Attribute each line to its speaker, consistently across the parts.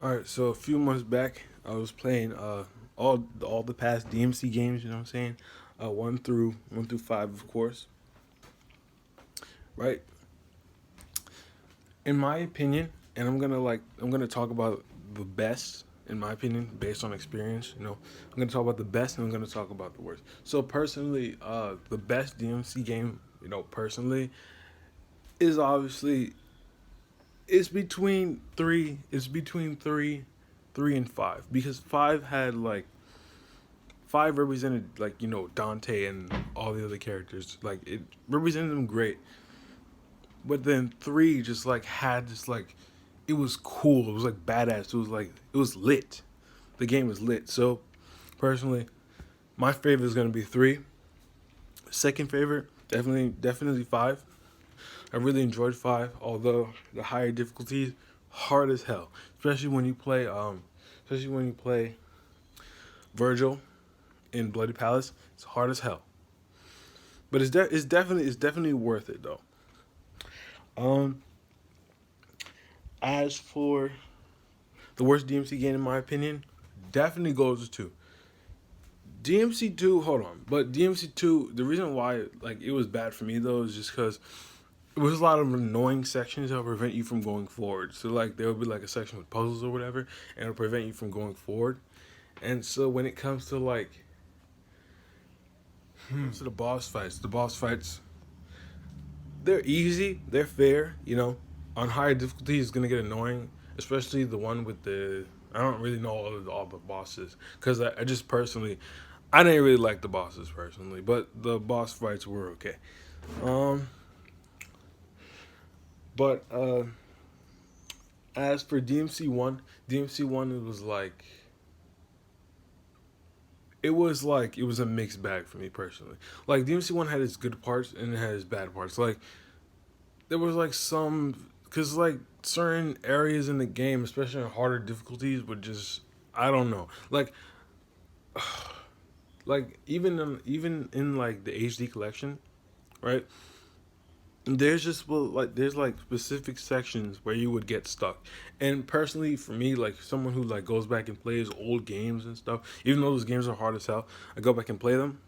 Speaker 1: All right, so a few months back, I was playing all the past DMC games. You know what I'm saying? One through five, of course. Right. In my opinion, and I'm gonna talk about the best in my opinion based on experience. I'm gonna talk about the best and I'm gonna talk about the worst. So personally, the best DMC game, personally, is obviously it's between three and five because five represented Dante and all the other characters. Like it represented them great. But then three just like had this like it was cool. It was like badass. It was lit. The game was lit. So personally, my favorite is gonna be three. Second favorite, definitely five. I really enjoyed five, although the higher difficulties hard as hell. Especially when you play Virgil in Bloody Palace. It's hard as hell. But it's definitely worth it though. Um, as for the worst DMC game in my opinion, definitely goes to two. DMC two, hold on, but DMC two, the reason why like it was bad for me though is just because it was a lot of annoying sections that would prevent you from going forward. So like there would be like a section with puzzles or whatever, and it'll prevent you from going forward. And so when it comes to the boss fights, they're easy, they're fair. On higher difficulty, it's gonna get annoying, especially the one with the. I don't really know all the bosses because I just personally, I didn't really like the bosses personally, but the boss fights were okay. Um, but as for DMC one it was a mixed bag for me personally. Like DMC one had its good parts and it had its bad parts. Like there was like some because like certain areas in the game, especially in harder difficulties, would just I don't know. Like even in like the HD collection, right? There's like specific sections where you would get stuck. And personally for me, like someone who like goes back and plays old games and stuff, even though those games are hard as hell, I go back and play them.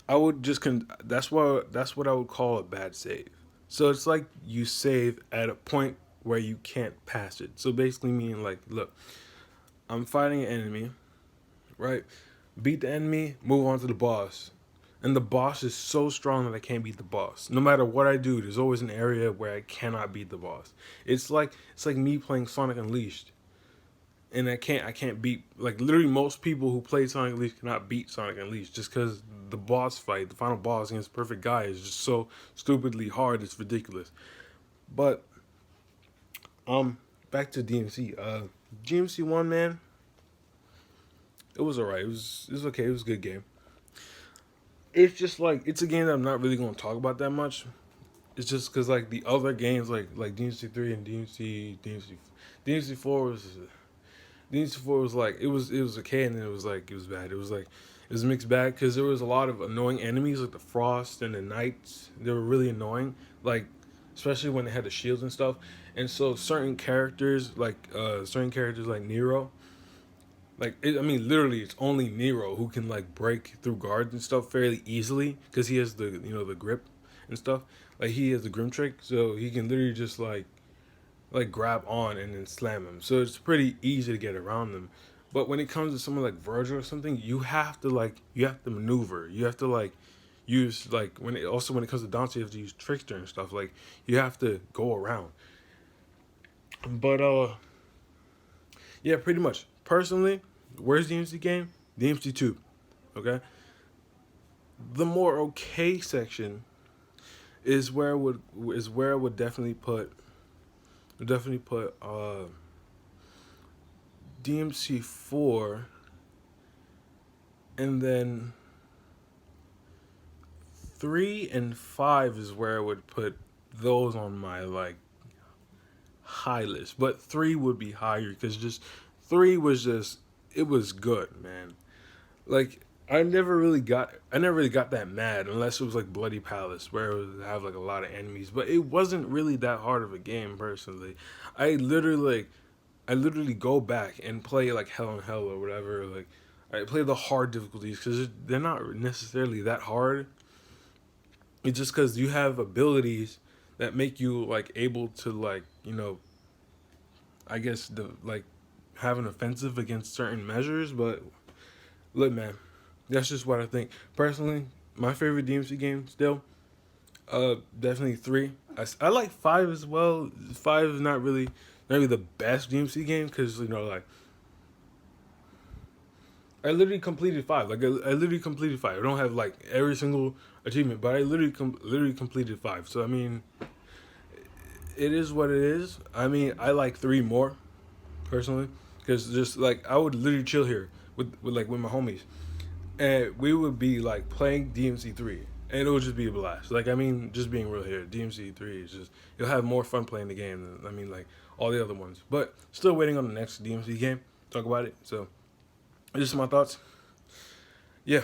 Speaker 1: That's what I would call a bad save. So it's like you save at a point where you can't pass it. So basically meaning like, look, I'm fighting an enemy, right? Beat the enemy, move on to the boss. And the boss is so strong that I can't beat the boss. No matter what I do, there's always an area where I cannot beat the boss. It's like me playing Sonic Unleashed. And I can't beat like literally most people who play Sonic Unleashed cannot beat Sonic Unleashed just because the boss fight, the final boss against Perfect Guy is just so stupidly hard. It's ridiculous. But um, back to DMC. GMC one, man, it was alright. It was okay. It was a good game. It's just like it's a game that I'm not really gonna talk about that much. It's just because like the other games like DMC three and DMC four was like it was okay and then it was bad. It was a mixed bag because there was a lot of annoying enemies like the frost and the knights. They were really annoying, like especially when they had the shields and stuff. And so certain characters like Nero, I mean literally it's only Nero who can like break through guards and stuff fairly easily because he has the grip and stuff. Like he has the grim trick, so he can literally just like grab on and then slam him. So it's pretty easy to get around them. But when it comes to someone like Virgil or something, you have to maneuver. You have to like use like when it comes to Dante, you have to use trickster and stuff. Like you have to go around. But yeah, pretty much. Personally, where's the DMC game? DMC two. Okay. The more okay section is where I would definitely put DMC four, and then three and five is where I would put those on my like high list. But three would be higher because just three was just it was good, man. Like I never really got that mad unless it was like Bloody Palace where it would have like a lot of enemies. But it wasn't really that hard of a game personally. I literally like I literally go back and play like Hell in Hell or whatever. Like I play the hard difficulties because they're not necessarily that hard. It's just because you have abilities that make you like able to like I guess the like have an offensive against certain measures. But look, man, that's just what I think personally. My favorite DMC game still, definitely three. I like five as well. Five is not really the best DMC game because like I literally completed five. Like I literally completed five. I don't have like every single achievement, but I literally completed five. So I mean, it is what it is. I mean, I like three more personally because just like I would literally chill here with my homies, and we would be like playing DMC three, and it would just be a blast. Like I mean, just being real here, DMC three is just you'll have more fun playing the game than like all the other ones. But still waiting on the next DMC game. Talk about it. So just my thoughts. Yeah.